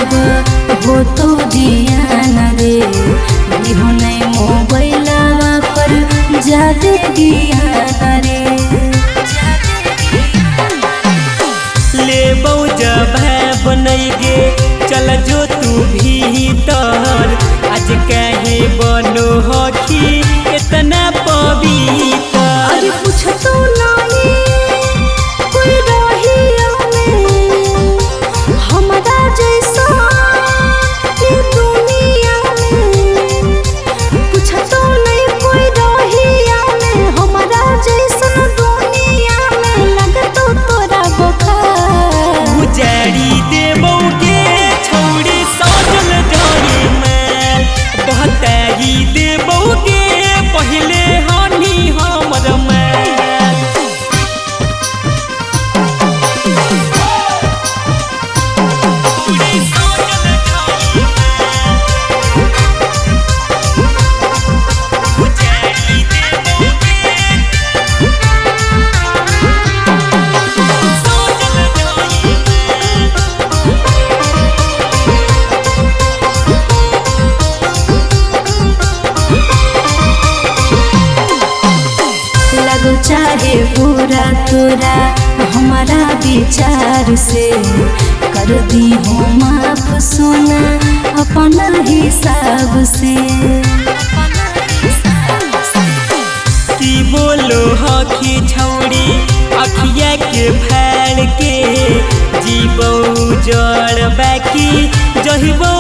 अब हो तो ध्यान रे बिहुनै मोबाइलवा पर जादे ज्ञान रे ले जब बनई गे चल जो तू भीतर आज कहे बनो हखी इतना पवित्र। अरे पूछ तो नहीं कोई रहिया में हमारा जैसा ये दुनिया में पूछ तो नहीं कोई रहिया में हमारा जैसा दुनिया में लग तो तोरा बुखार उजाड़ी देबोगे छौड़ी सजल जाए मैं बहताई देबोगे पहले हानि हमर मैं चाहे पूरा तोरा हमारा विचार से कर दी हो माफ सोना अपना हिसाब से की बोलो हखी छौड़ी अखिया के फाड़ के जीबो जड़ बाकी जहिबो